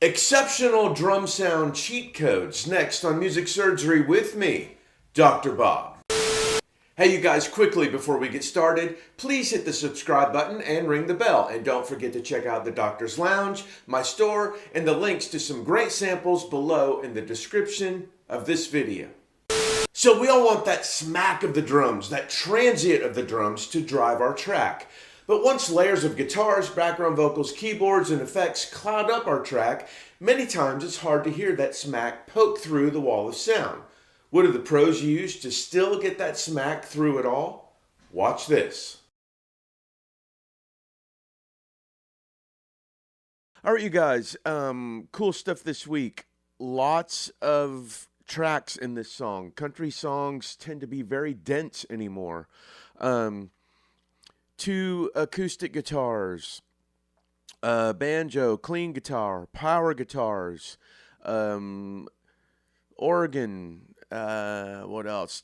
Exceptional drum sound cheat codes next on Music Surgery with me, Dr. Bob. Hey you guys, quickly before we get started, please hit the subscribe button and ring the bell. And don't forget to check out the Doctor's Lounge, my store, and the links to some great samples below in the description of this video. So we all want that smack of the drums, that transient of the drums to drive our track. But once layers of guitars, background vocals, keyboards, and effects cloud up our track, many times it's hard to hear that smack poke through the wall of sound. What do the pros use to still get that smack through it all? Watch this. All right, you guys, cool stuff this week. Lots of tracks in this song. Country songs tend to be very dense anymore. Two acoustic guitars, banjo, clean guitar, power guitars, organ, what else?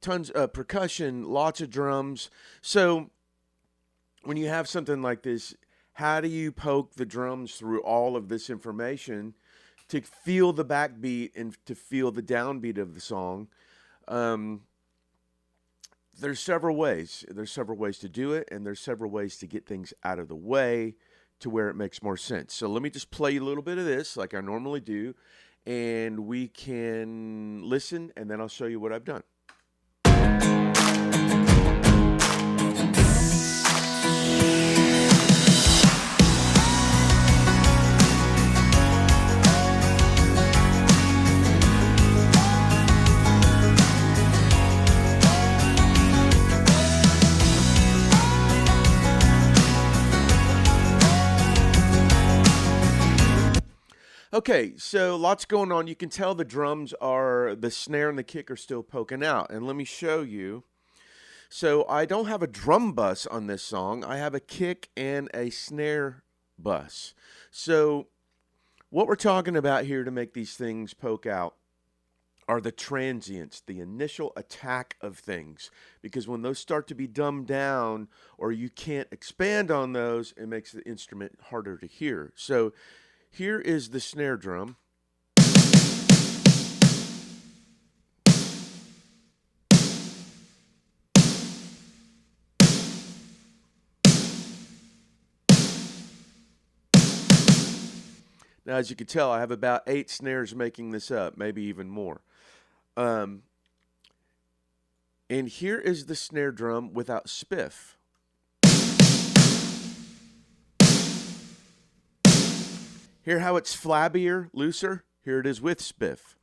Tons of percussion, lots of drums. So when you have something like this, how do you poke the drums through all of this information to feel the backbeat and to feel the downbeat of the song? There's several ways. There's several ways to do it, and there's several ways to get things out of the way to where it makes more sense. So let me just play you a little bit of this like I normally do, and we can listen, and then I'll show you what I've done. Okay, so lots going on. You can tell the drums the snare and the kick are still poking out. And let me show you. So I don't have a drum bus on this song. I have a kick and a snare bus. So what we're talking about here to make these things poke out are the transients, the initial attack of things. Because when those start to be dumbed down or you can't expand on those, it makes the instrument harder to hear. So here is the snare drum. Now, as you can tell, I have about 8 snares making this up, maybe even more. And here is the snare drum without spiff. Hear how it's flabbier, looser? Here it is with spiff.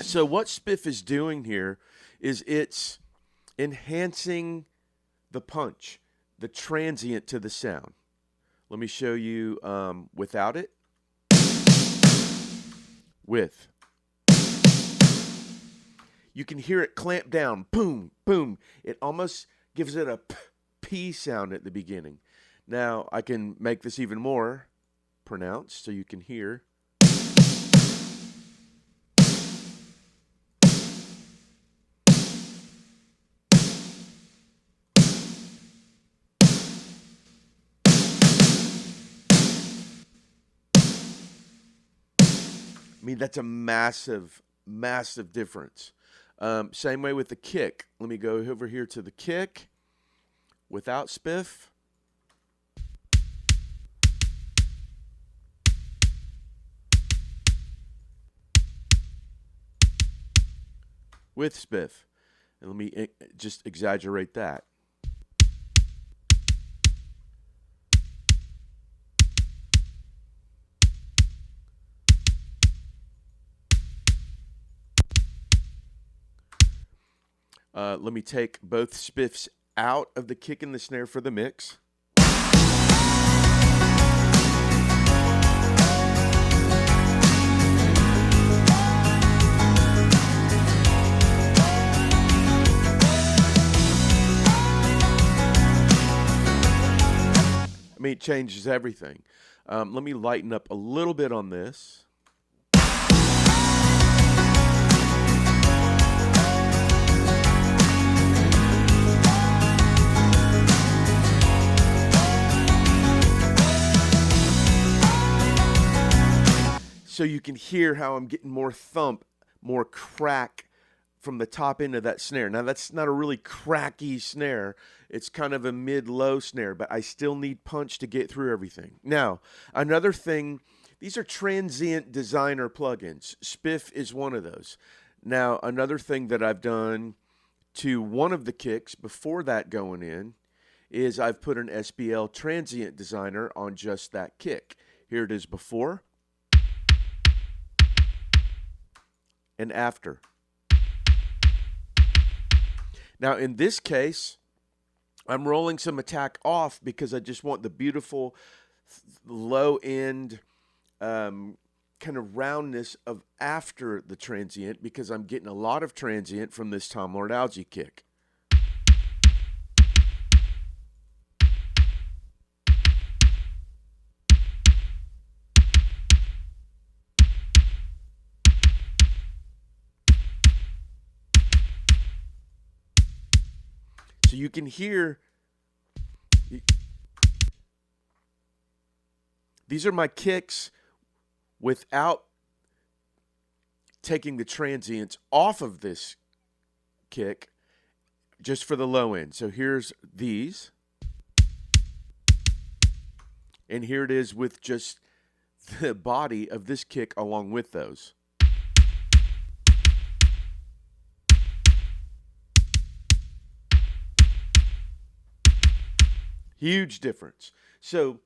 So what spiff is doing here is it's enhancing the punch, the transient to the sound. Let me show you without it. With. You can hear it clamp down. Boom, boom. It almost gives it a P sound at the beginning. Now I can make this even more pronounced so you can hear. I mean, that's a massive, massive difference. Same way with the kick. Let me go over here to the kick without spiff. With spiff. And let me just exaggerate that. Let me take both spiffs out of the kick and the snare for the mix. I mean, it changes everything. Let me lighten up a little bit on this. So you can hear how I'm getting more thump, more crack from the top end of that snare. Now, that's not a really cracky snare. It's kind of a mid-low snare, but I still need punch to get through everything. Now, another thing, these are Transient designer plugins. Spiff is one of those. Now, another thing that I've done to one of the kicks before that going in is I've put an SPL Transient designer on just that kick. Here it is before and after. Now, in this case, I'm rolling some attack off because I just want the beautiful low-end kind of roundness of after the transient, because I'm getting a lot of transient from this Tom Lord Algae kick. So you can hear, these are my kicks without taking the transients off of this kick, just for the low end. So here's these. And here it is with just the body of this kick along with those. Huge difference. So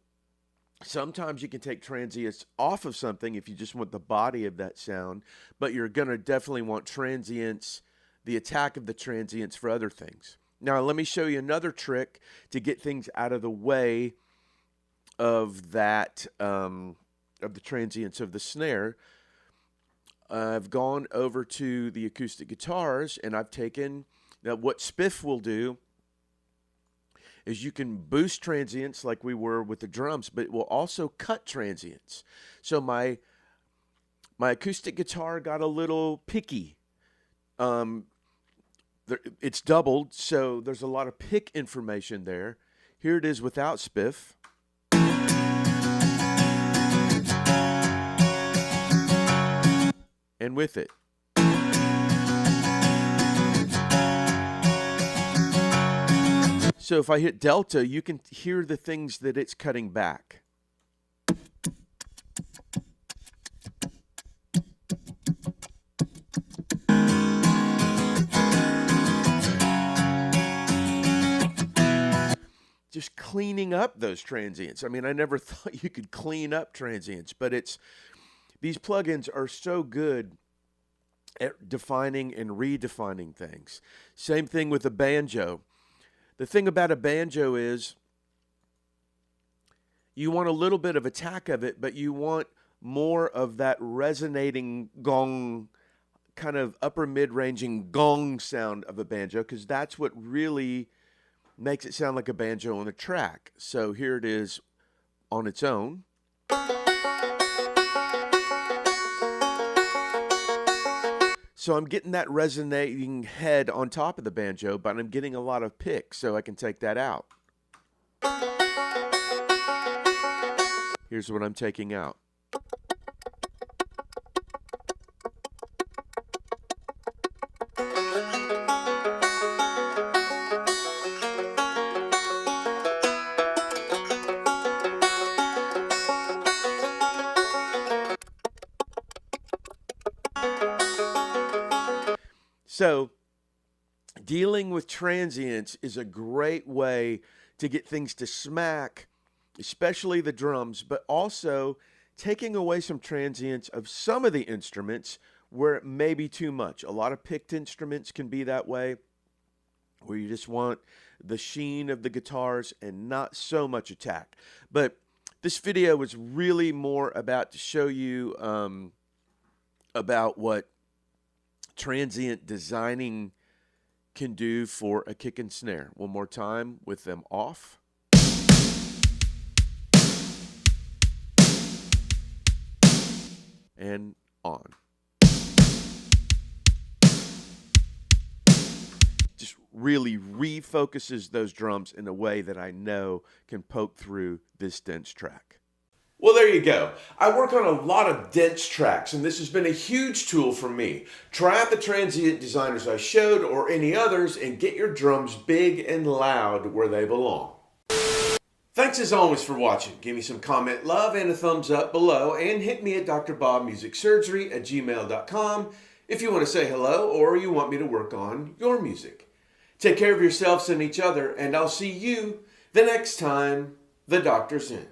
sometimes you can take transients off of something if you just want the body of that sound, but you're going to definitely want transients, the attack of the transients for other things. Now, let me show you another trick to get things out of the way of that, of the transients of the snare. I've gone over to the acoustic guitars, and I've taken, now what Spiff will do is you can boost transients like we were with the drums, but it will also cut transients. So my acoustic guitar got a little picky. It's doubled, so there's a lot of pick information there. Here it is without Spiff. And with it. So if I hit delta, you can hear the things that it's cutting back. Just cleaning up those transients. I mean, I never thought you could clean up transients, but these plugins are so good at defining and redefining things. Same thing with a banjo. The thing about a banjo is you want a little bit of attack of it, but you want more of that resonating gong, kind of upper mid-ranging gong sound of a banjo, because that's what really makes it sound like a banjo on a track. So here it is on its own. So I'm getting that resonating head on top of the banjo, but I'm getting a lot of pick, so I can take that out. Here's what I'm taking out. So, dealing with transients is a great way to get things to smack, especially the drums, but also taking away some transients of some of the instruments where it may be too much. A lot of picked instruments can be that way, where you just want the sheen of the guitars and not so much attack. But this video was really more about to show you about what transient designing can do for a kick and snare. One more time with them off. And on. Just really refocuses those drums in a way that I know can poke through this dense track. Well, there you go. I work on a lot of dense tracks, and this has been a huge tool for me. Try out the transient designers I showed or any others and get your drums big and loud where they belong. Thanks as always for watching. Give me some comment love and a thumbs up below, and hit me at drbobmusicsurgery@gmail.com if you want to say hello or you want me to work on your music. Take care of yourselves and each other, and I'll see you the next time the doctor's in.